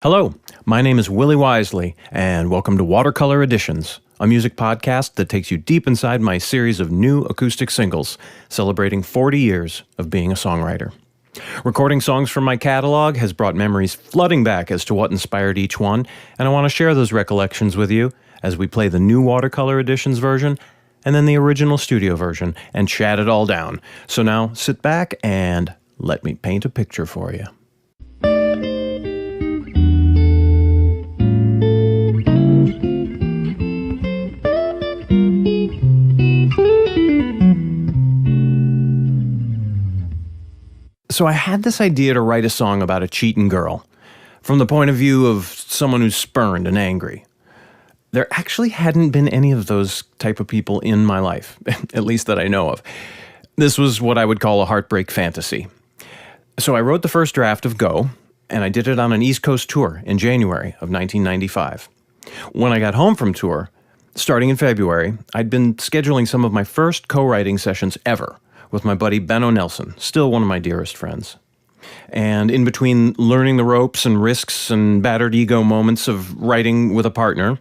Hello, my name is Willie Wisely, and welcome to Watercolor Editions, a music podcast that takes you deep inside my series of new acoustic singles, celebrating 40 years of being a songwriter. Recording songs from my catalog has brought memories flooding back as to what inspired each one, and I want to share those recollections with you as we play the new Watercolor Editions version and then the original studio version and chat it all down. So now sit back and let me paint a picture for you. So I had this idea to write a song about a cheating girl, from the point of view of someone who's spurned and angry. There actually hadn't been any of those type of people in my life, at least that I know of. This was what I would call a heartbreak fantasy. So I wrote the first draft of Go, and I did it on an East Coast tour in January of 1995. When I got home from tour, starting in February, I'd been scheduling some of my first co-writing sessions ever with my buddy Benno Nelson, still one of my dearest friends. And in between learning the ropes and risks and battered ego moments of writing with a partner,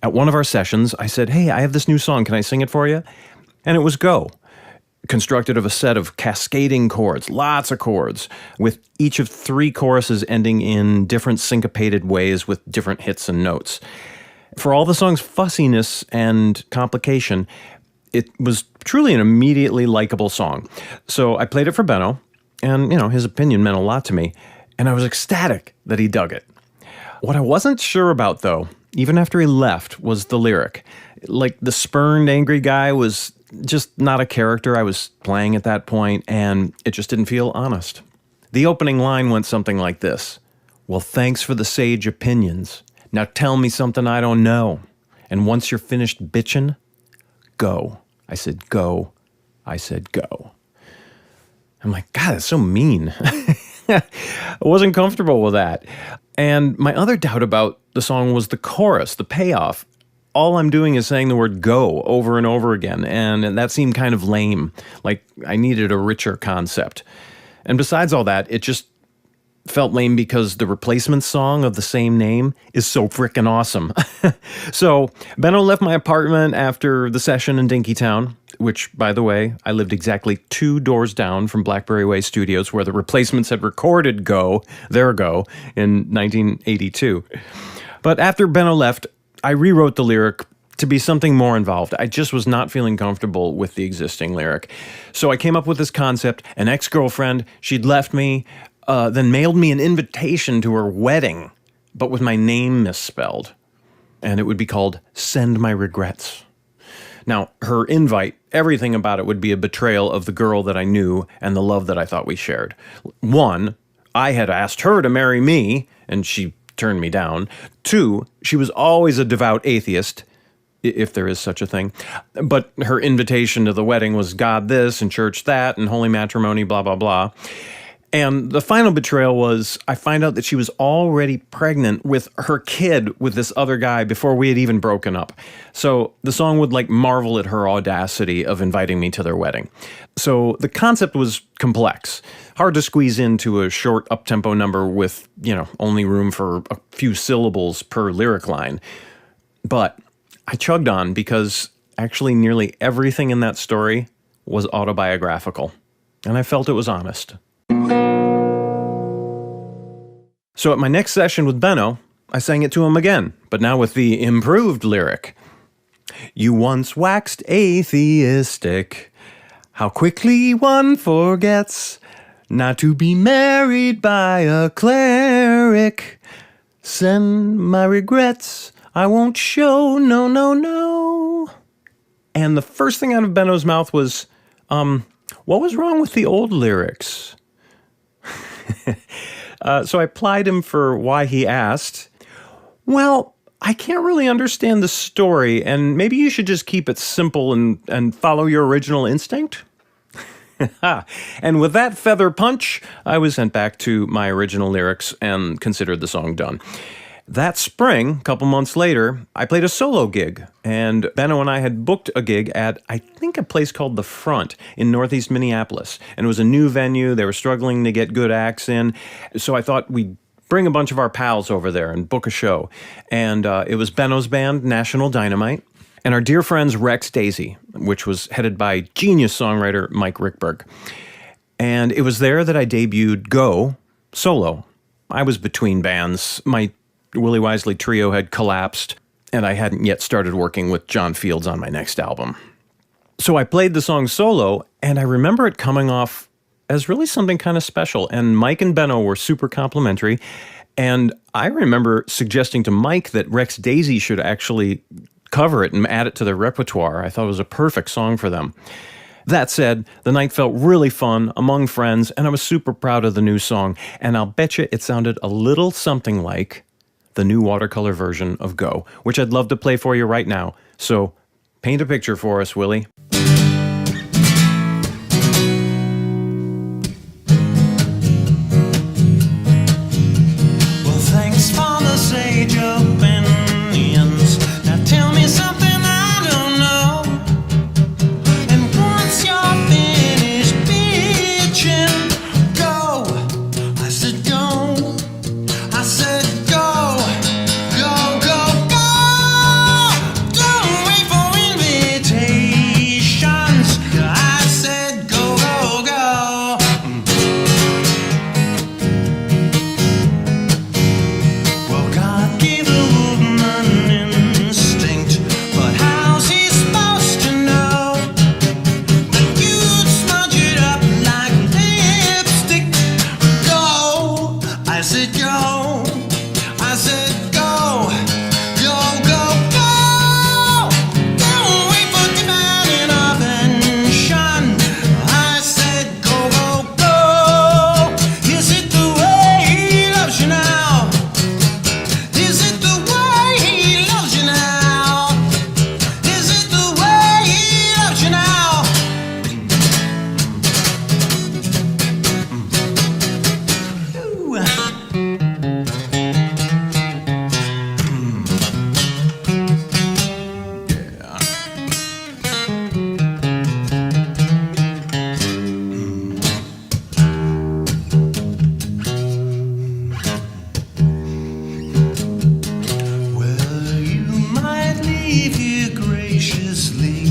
at one of our sessions, I said, "Hey, I have this new song, can I sing it for you?" And it was Go, constructed of a set of cascading chords, lots of chords, with each of 3 choruses ending in different syncopated ways with different hits and notes. For all the song's fussiness and complication, it was truly an immediately likable song. So I played it for Benno, and, his opinion meant a lot to me, and I was ecstatic that he dug it. What I wasn't sure about, though, even after he left, was the lyric. Like, the spurned, angry guy was just not a character I was playing at that point, and it just didn't feel honest. The opening line went something like this: "Well, thanks for the sage opinions. Now tell me something I don't know. And once you're finished bitchin', go." I said, "Go." I said, "Go." I'm like, God, that's so mean. I wasn't comfortable with that. And my other doubt about the song was the chorus, the payoff. All I'm doing is saying the word go over and over again, and that seemed kind of lame. Like, I needed a richer concept. And besides all that, it just felt lame because the replacement song of the same name is so frickin' awesome. So Benno left my apartment after the session in Dinkytown, which, by the way, I lived exactly 2 doors down from Blackberry Way Studios, where the Replacements had recorded Go, their Go, in 1982. But after Benno left, I rewrote the lyric to be something more involved. I just was not feeling comfortable with the existing lyric. So I came up with this concept. An ex-girlfriend, she'd left me, then mailed me an invitation to her wedding, but with my name misspelled. And it would be called "Send My Regrets." Now, her invite, everything about it would be a betrayal of the girl that I knew and the love that I thought we shared. 1, I had asked her to marry me, and she turned me down. 2, she was always a devout atheist, if there is such a thing. But her invitation to the wedding was God this and church that and holy matrimony, blah, blah, blah. And the final betrayal was I find out that she was already pregnant with her kid with this other guy before we had even broken up. So the song would marvel at her audacity of inviting me to their wedding. So the concept was complex, hard to squeeze into a short up-tempo number with, only room for a few syllables per lyric line. But I chugged on because actually nearly everything in that story was autobiographical, and I felt it was honest. So at my next session with Benno, I sang it to him again, but now with the improved lyric. "You once waxed atheistic. How quickly one forgets not to be married by a cleric. Send my regrets, I won't show, no, no, no." And the first thing out of Benno's mouth was, what was wrong with the old lyrics? So I plied him for why he asked. "Well, I can't really understand the story, and maybe you should just keep it simple and follow your original instinct?" And with that feather punch, I was sent back to my original lyrics and considered the song done. That spring, a couple months later, I played a solo gig, and Benno and I had booked a gig at, I think, a place called The Front in Northeast Minneapolis. And it was a new venue. They were struggling to get good acts in. So I thought we'd bring a bunch of our pals over there and book a show. And it was Benno's band, National Dynamite, and our dear friends Rex Daisy, which was headed by genius songwriter Mike Rickberg. And it was there that I debuted Go solo. I was between bands. My Willie Wisely trio had collapsed, and I hadn't yet started working with John Fields on my next album. So I played the song solo, and I remember it coming off as really something kind of special. And Mike and Benno were super complimentary. And I remember suggesting to Mike that Rex Daisy should actually cover it and add it to their repertoire. I thought it was a perfect song for them. That said, the night felt really fun among friends, and I was super proud of the new song. And I'll bet you it sounded a little something like the new watercolor version of Go, which I'd love to play for you right now. So paint a picture for us, Willie. Well, thanks for the sage opinions. Now tell me something I don't know. And once you're finished bitching, go. I said go. I said go. Go, go, go. Don't wait for invitations. I said go, go, go. Well, God gave the woman instinct, but how's he supposed to know that you'd smudge it up like lipstick? Go, I said go. I said go. Go, go, go. Don't wait for divine intervention. I said go, go, go. Is it the way he loves you now? Is it the way he loves you now? Is it the way he loves you now? Ooh. Well, you might leave here graciously,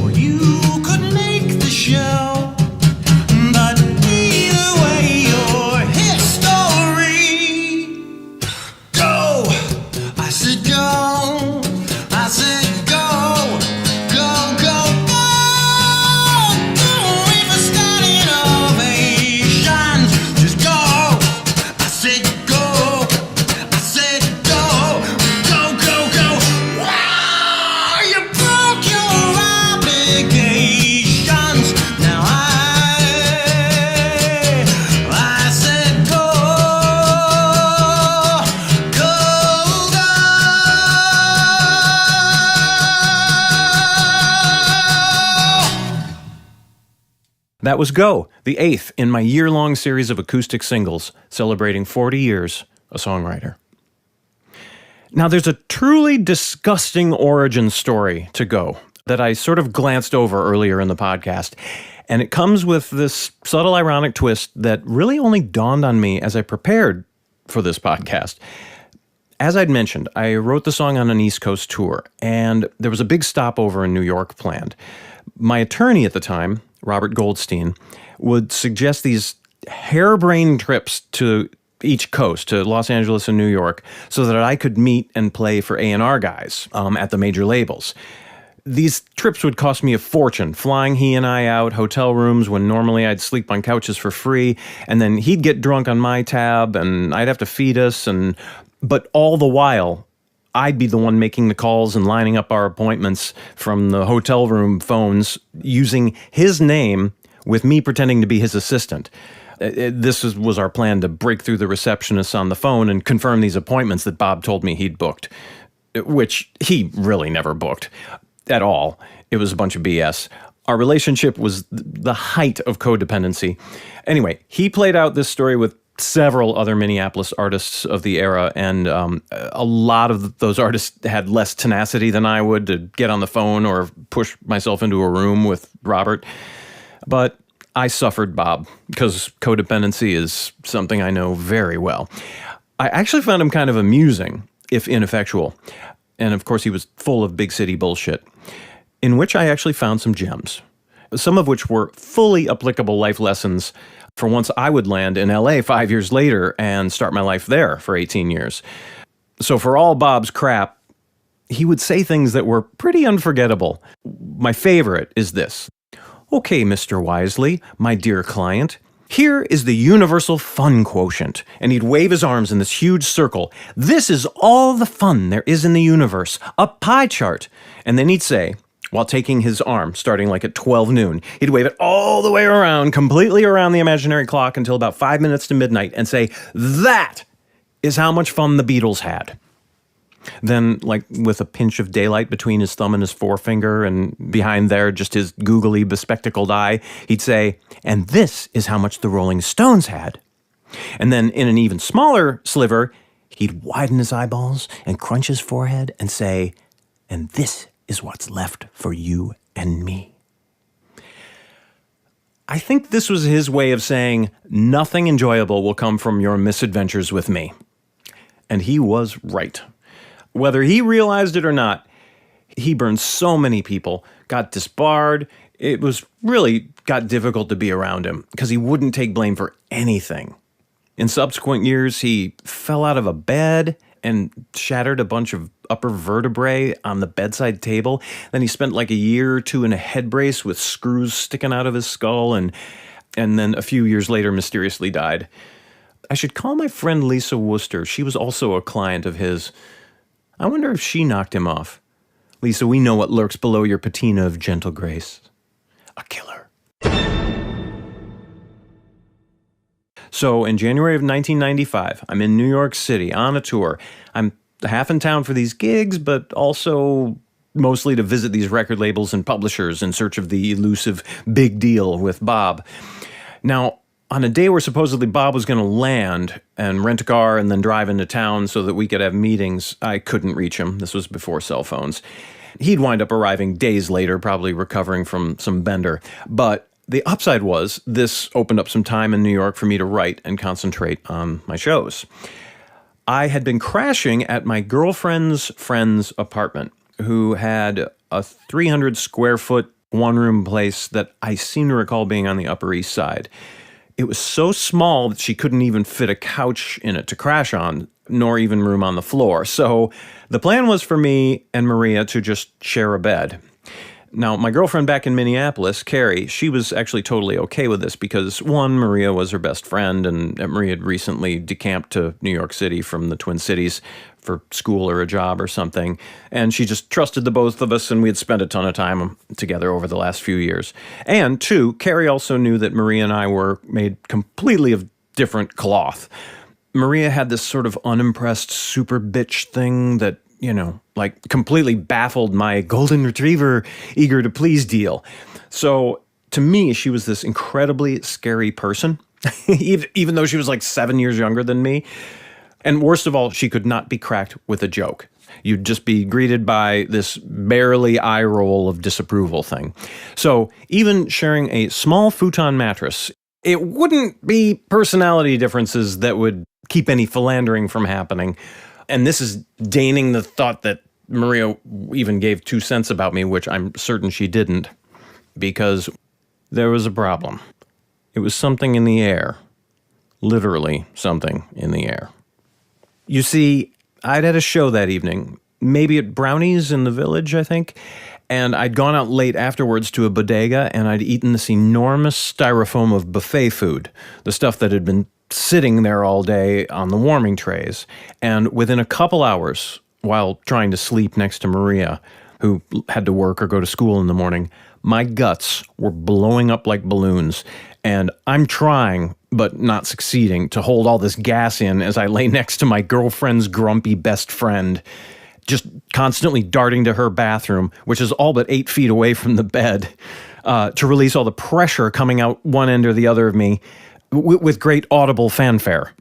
or you could make the show. But either way, your history. Go! I said go. I said go. Go, go, go. Don't wait for standing ovations. Just go. I said go. I said go. Go, go, go. Wow! You broke your obligations. Now I said go. Go, go. That was Go, the 8th in my year-long series of acoustic singles celebrating 40 years a songwriter. Now, there's a truly disgusting origin story to Go that I sort of glanced over earlier in the podcast, and it comes with this subtle ironic twist that really only dawned on me as I prepared for this podcast. As I'd mentioned, I wrote the song on an East Coast tour, and there was a big stopover in New York planned. My attorney at the time, Robert Goldstein, would suggest these harebrained trips to each coast, to Los Angeles and New York, so that I could meet and play for A&R guys at the major labels. These trips would cost me a fortune, flying he and I out, hotel rooms when normally I'd sleep on couches for free, and then he'd get drunk on my tab, and I'd have to feed us, but all the while, I'd be the one making the calls and lining up our appointments from the hotel room phones using his name with me pretending to be his assistant. This was our plan, to break through the receptionists on the phone and confirm these appointments that Bob told me he'd booked, which he really never booked at all. It was a bunch of BS. Our relationship was the height of codependency. Anyway, he played out this story with several other Minneapolis artists of the era, and a lot of those artists had less tenacity than I would to get on the phone or push myself into a room with Robert. But I suffered Bob, because codependency is something I know very well. I actually found him kind of amusing, if ineffectual. And of course, he was full of big city bullshit, in which I actually found some gems, some of which were fully applicable life lessons for once I would land in LA 5 years later and start my life there for 18 years. So for all Bob's crap, he would say things that were pretty unforgettable. My favorite is this. Okay, Mr. Wisely, my dear client, here is the universal fun quotient. And he'd wave his arms in this huge circle. This is all the fun there is in the universe, a pie chart. And then he'd say, while taking his arm, starting like at 12 noon, he'd wave it all the way around, completely around the imaginary clock until about 5 minutes to midnight and say, that is how much fun the Beatles had. Then, like with a pinch of daylight between his thumb and his forefinger, and behind there just his googly, bespectacled eye, he'd say, and this is how much the Rolling Stones had. And then in an even smaller sliver, he'd widen his eyeballs and crunch his forehead and say, and this is what's left for you and me. I think this was his way of saying, nothing enjoyable will come from your misadventures with me. And he was right. Whether he realized it or not, he burned so many people, got disbarred. It was really got difficult to be around him because he wouldn't take blame for anything. In subsequent years, he fell out of a bed and shattered a bunch of upper vertebrae on the bedside table. Then he spent like a year or two in a head brace with screws sticking out of his skull, and then a few years later mysteriously died. I should call my friend Lisa Wooster. She was also a client of his. I wonder if she knocked him off. Lisa, we know what lurks below your patina of gentle grace. A killer. So in January of 1995, I'm in New York City on a tour. I'm half in town for these gigs, but also mostly to visit these record labels and publishers in search of the elusive big deal with Bob. Now, on a day where supposedly Bob was going to land and rent a car and then drive into town so that we could have meetings, I couldn't reach him. This was before cell phones. He'd wind up arriving days later, probably recovering from some bender. But the upside was this opened up some time in New York for me to write and concentrate on my shows. I had been crashing at my girlfriend's friend's apartment, who had a 300 square foot one-room place that I seem to recall being on the Upper East Side. It was so small that she couldn't even fit a couch in it to crash on, nor even room on the floor. So the plan was for me and Maria to just share a bed. Now, my girlfriend back in Minneapolis, Carrie, she was actually totally okay with this because, one, Maria was her best friend, and Maria had recently decamped to New York City from the Twin Cities for school or a job or something, and she just trusted the both of us, and we had spent a ton of time together over the last few years. And two, Carrie also knew that Maria and I were made completely of different cloth. Maria had this sort of unimpressed super bitch thing that, you know, like completely baffled my golden retriever eager to please deal. So to me, she was this incredibly scary person, even though she was like 7 years younger than me. And worst of all, she could not be cracked with a joke. You'd just be greeted by this barely eye roll of disapproval thing. So even sharing a small futon mattress, it wouldn't be personality differences that would keep any philandering from happening. And this is deigning the thought that Maria even gave 2 cents about me, which I'm certain she didn't, because there was a problem. It was something in the air. Literally something in the air. You see, I'd had a show that evening, maybe at Brownie's in the Village, I think, and I'd gone out late afterwards to a bodega, and I'd eaten this enormous styrofoam of buffet food, the stuff that had been sitting there all day on the warming trays. And within a couple hours, while trying to sleep next to Maria, who had to work or go to school in the morning, my guts were blowing up like balloons. And I'm trying, but not succeeding, to hold all this gas in as I lay next to my girlfriend's grumpy best friend, just constantly darting to her bathroom, which is all but 8 feet away from the bed, to release all the pressure coming out one end or the other of me, with great audible fanfare.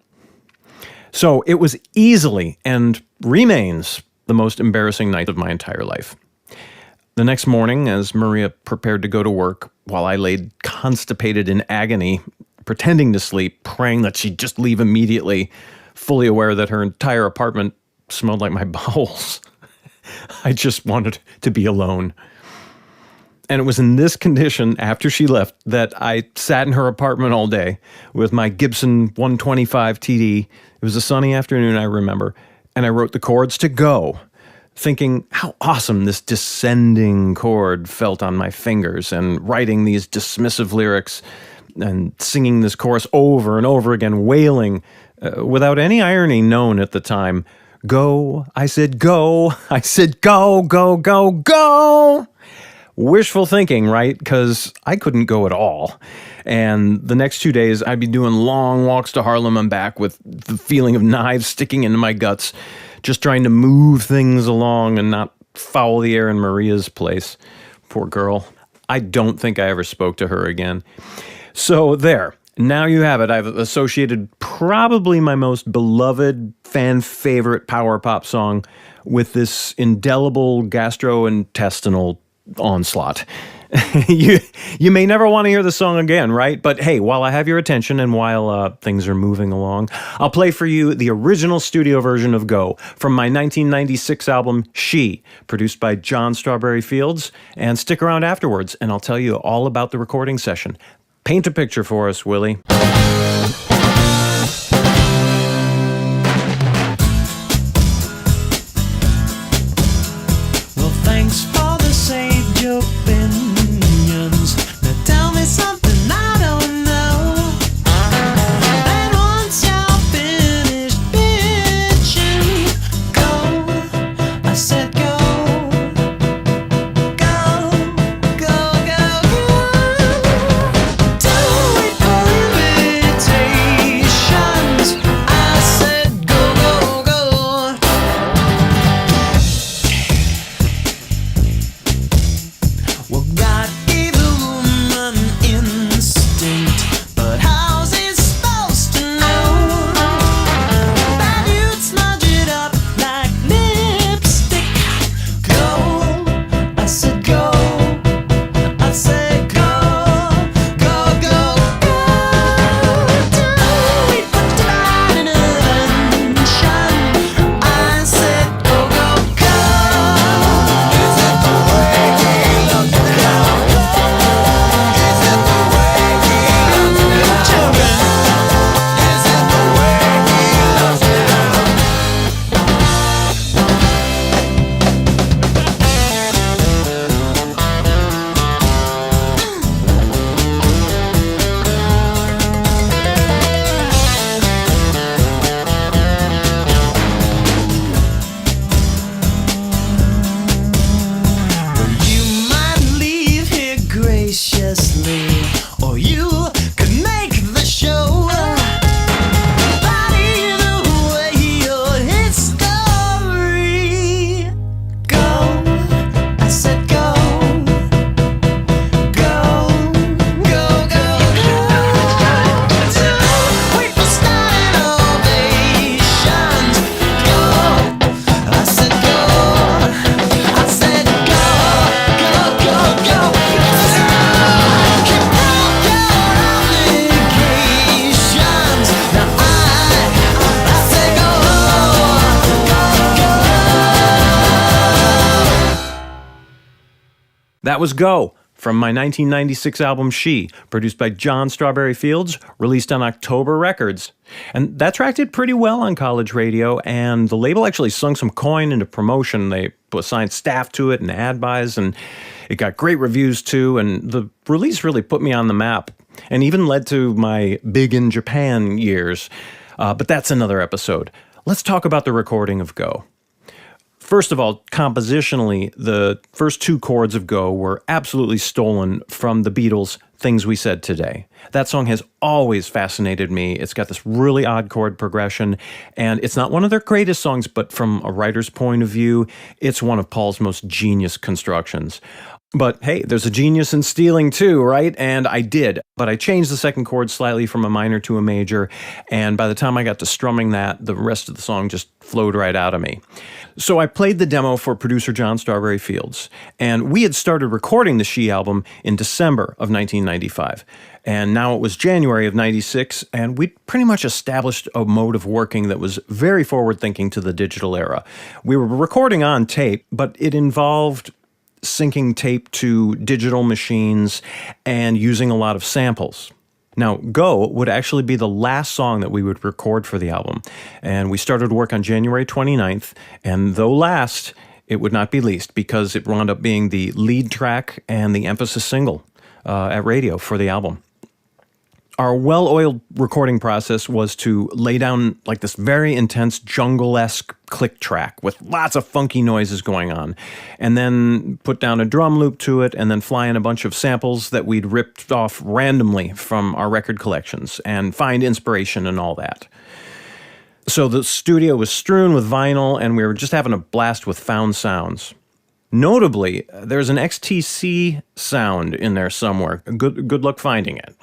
So it was easily and remains the most embarrassing night of my entire life. The next morning, as Maria prepared to go to work, while I laid constipated in agony, pretending to sleep, praying that she'd just leave immediately, fully aware that her entire apartment smelled like my bowels. I just wanted to be alone. And it was in this condition, after she left, that I sat in her apartment all day with my Gibson 125 TD. It was a sunny afternoon, I remember, and I wrote the chords to Go, thinking how awesome this descending chord felt on my fingers, and writing these dismissive lyrics and singing this chorus over and over again, wailing, without any irony known at the time. Go, I said go, I said go, go, go, go. Wishful thinking, right? Because I couldn't go at all. And the next 2 days, I'd be doing long walks to Harlem and back with the feeling of knives sticking into my guts, just trying to move things along and not foul the air in Maria's place. Poor girl. I don't think I ever spoke to her again. So there. Now you have it. I've associated probably my most beloved fan favorite power pop song with this indelible gastrointestinal onslaught. You may never want to hear the song again, right? But hey, while I have your attention and while things are moving along, I'll play for you the original studio version of Go from my 1996 album She, produced by John Strawberry Fields. And stick around afterwards and I'll tell you all about the recording session. Paint a picture for us, Willie. Well, thanks for the sage opinions. Now tell me something I don't know. And once you're finished bitching, go. I said go. Go, go, go, go. Don't wait for invitations. I said go, go, go. Well, God gave a woman instinct, but how's he supposed to know that you'd smudge it up like lipstick? Go, I said go, I said go, go, go, go. Don't wait for divine intervention. I said go, go, go. Is it the way he loves me now? Is it the way he loves me now? Children, is it the way he loves me now? You might leave here graciously, or you could make the show. But either way, your history. Go, I said go. Go, go, go, go. Don't wait for standing ovations. Go, I said go. I said go, go, go, go. Keep all your obligations. Now I said go, go, go. That was Go from my 1996 album She, produced by John Strawberry Fields, released on October Records. And that track did pretty well on college radio, and the label actually sunk some coin into promotion. They assigned staff to it and ad buys, and it got great reviews too, and the release really put me on the map, and even led to my Big in Japan years. But that's another episode. Let's talk about the recording of Go. First of all, compositionally, the first two chords of Go were absolutely stolen from the Beatles' Things We Said Today. That song has always fascinated me. It's got this really odd chord progression, and it's not one of their greatest songs, but from a writer's point of view, it's one of Paul's most genius constructions. But hey, there's a genius in stealing too, right? And I did. But I changed the second chord slightly from a minor to a major, and by the time I got to strumming that, the rest of the song just flowed right out of me. So I played the demo for producer John Strawberry Fields, and we had started recording the She album in December of 1995. And now it was January of 96, and we'd pretty much established a mode of working that was very forward-thinking to the digital era. We were recording on tape, but it involved syncing tape to digital machines and using a lot of samples. Now, Go would actually be the last song that we would record for the album, and we started work on January 29th, and though last, it would not be least because it wound up being the lead track and the emphasis single at radio for the album. Our well-oiled recording process was to lay down like this very intense jungle-esque click track with lots of funky noises going on, and then put down a drum loop to it, and then fly in a bunch of samples that we'd ripped off randomly from our record collections and find inspiration and all that. So the studio was strewn with vinyl, and we were just having a blast with found sounds. Notably, there's an XTC sound in there somewhere. Good luck finding it.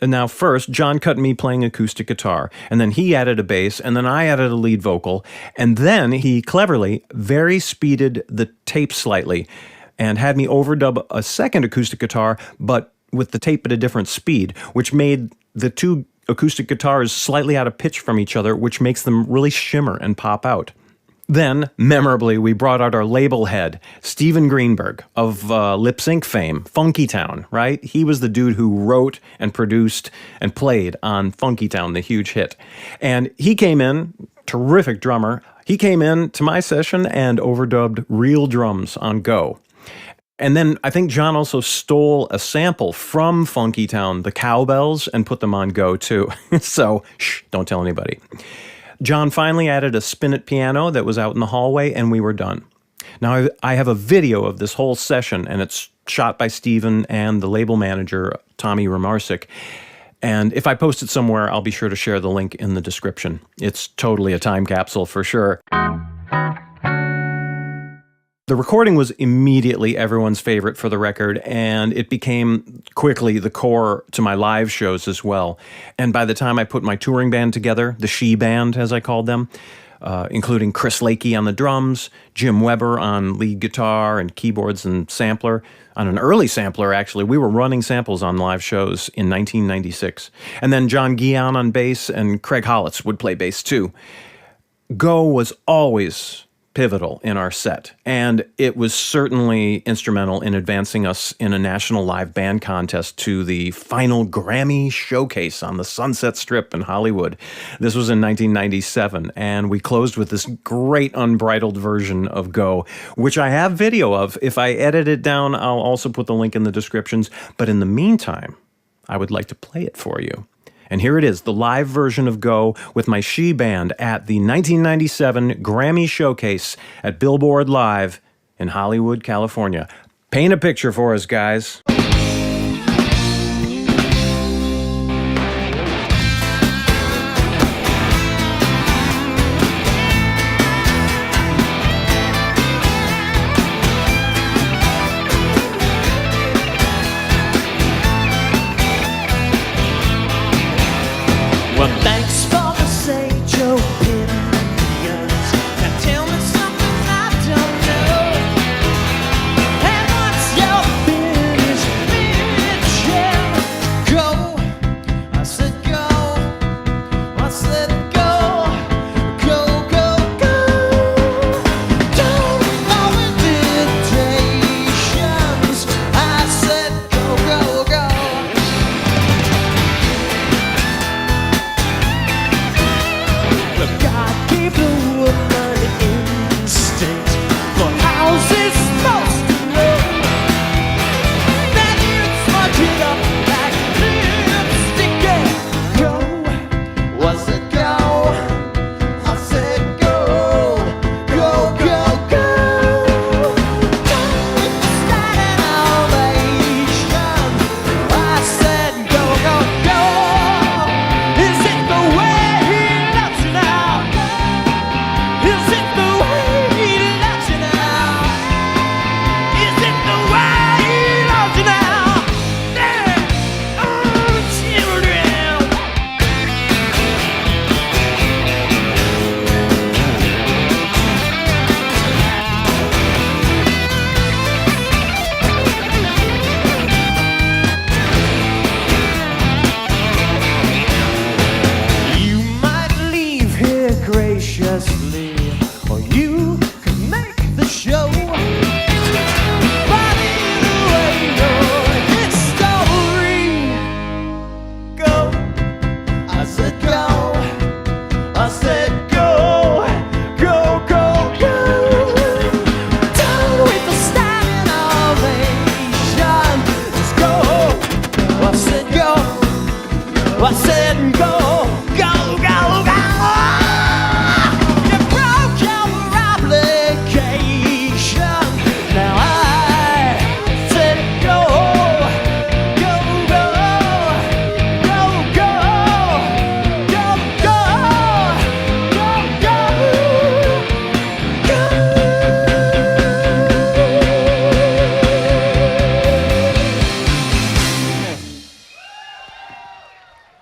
And now first, John cut me playing acoustic guitar, and then he added a bass, and then I added a lead vocal, and then he cleverly very speeded the tape slightly and had me overdub a second acoustic guitar, but with the tape at a different speed, which made the two acoustic guitars slightly out of pitch from each other, which makes them really shimmer and pop out. Then, memorably, we brought out our label head, Steven Greenberg of Lip Sync fame, Funky Town, right? He was the dude who wrote and produced and played on Funky Town, the huge hit. And he came in, terrific drummer, he came in to my session and overdubbed real drums on Go. And then I think John also stole a sample from Funky Town, the cowbells, and put them on Go too. So, shh, don't tell anybody. John finally added a spin-it piano that was out in the hallway, and we were done. Now, I have a video of this whole session, and it's shot by Steven and the label manager, Tommy Romarsik. And if I post it somewhere, I'll be sure to share the link in the description. It's totally a time capsule for sure. The recording was immediately everyone's favorite for the record, and it became quickly the core to my live shows as well. And by the time I put my touring band together, the She Band, as I called them, including Chris Lakey on the drums, Jim Weber on lead guitar and keyboards and sampler, on an early sampler, actually. We were running samples on live shows in 1996. And then John Guion on bass, and Craig Hollitz would play bass too. Go was always pivotal in our set, and it was certainly instrumental in advancing us in a national live band contest to the final Grammy showcase on the Sunset Strip in Hollywood. This was in 1997, and we closed with this great unbridled version of Go, which I have video of. If I edit it down, I'll also put the link in the descriptions, but in the meantime, I would like to play it for you. And here it is, the live version of Go with my She Band at the 1997 Grammy Showcase at Billboard Live in Hollywood, California. Paint a picture for us, guys. Well, thanks for the sage opinions. Now tell me something I don't know. And what's your finished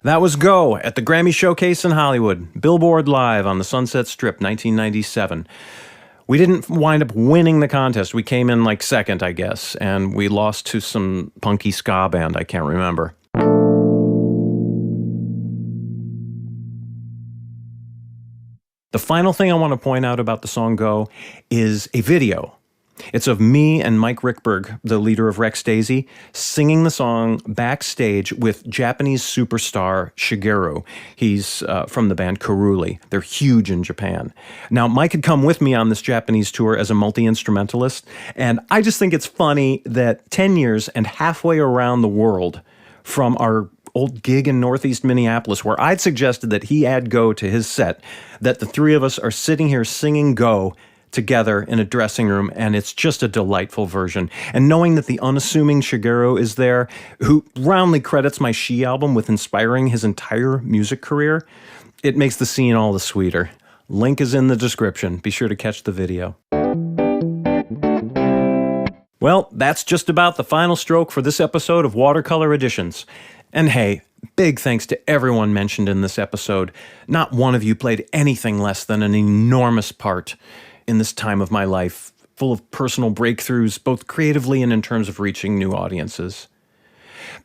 That was Go at the Grammy Showcase in Hollywood, Billboard Live on the Sunset Strip, 1997. We didn't wind up winning the contest. We came in like second, I guess, and we lost to some punky ska band I can't remember. The final thing I want to point out about the song Go is a video. It's of me and Mike Rickberg, the leader of Rex Daisy, singing the song backstage with Japanese superstar Shigeru. He's from the band Karuli. They're huge in Japan. Now, Mike had come with me on this Japanese tour as a multi-instrumentalist, and I just think it's funny that 10 years and halfway around the world from our old gig in Northeast Minneapolis, where I'd suggested that he add Go to his set, that the three of us are sitting here singing Go together in a dressing room, and it's just a delightful version. And knowing that the unassuming Shigeru is there, who roundly credits my She album with inspiring his entire music career, it makes the scene all the sweeter. Link is in the description. Be sure to catch the video. Well, that's just about the final stroke for this episode of Watercolor Editions. And hey, big thanks to everyone mentioned in this episode. Not one of you played anything less than an enormous part in this time of my life, full of personal breakthroughs, both creatively and in terms of reaching new audiences.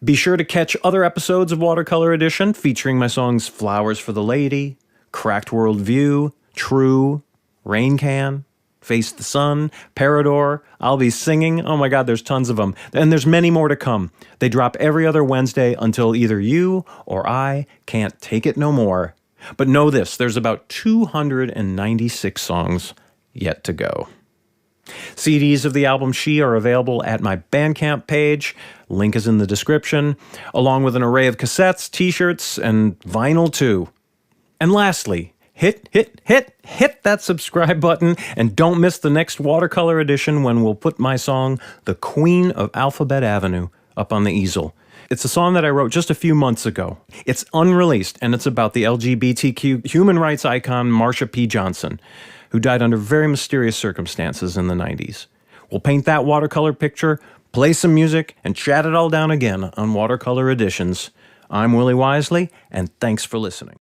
Be sure to catch other episodes of Watercolor Edition featuring my songs Flowers for the Lady, Cracked World View, True, Rain Can, Face the Sun, Parador, I'll Be Singing. Oh my God, there's tons of them. And there's many more to come. They drop every other Wednesday until either you or I can't take it no more. But know this, there's about 296 songs yet to go. CDs of the album She are available at my Bandcamp page. Link is in the description, along with an array of cassettes, t-shirts, and vinyl too. And lastly, hit that subscribe button, and don't miss the next Watercolor Edition when we'll put my song, The Queen of Alphabet Avenue, up on the easel. It's a song that I wrote just a few months ago. It's unreleased, and it's about the LGBTQ human rights icon Marsha P. Johnson, who died under very mysterious circumstances in the 90s. We'll paint that watercolor picture, play some music, and chat it all down again on Watercolor Editions. I'm Willie Wisely, and thanks for listening.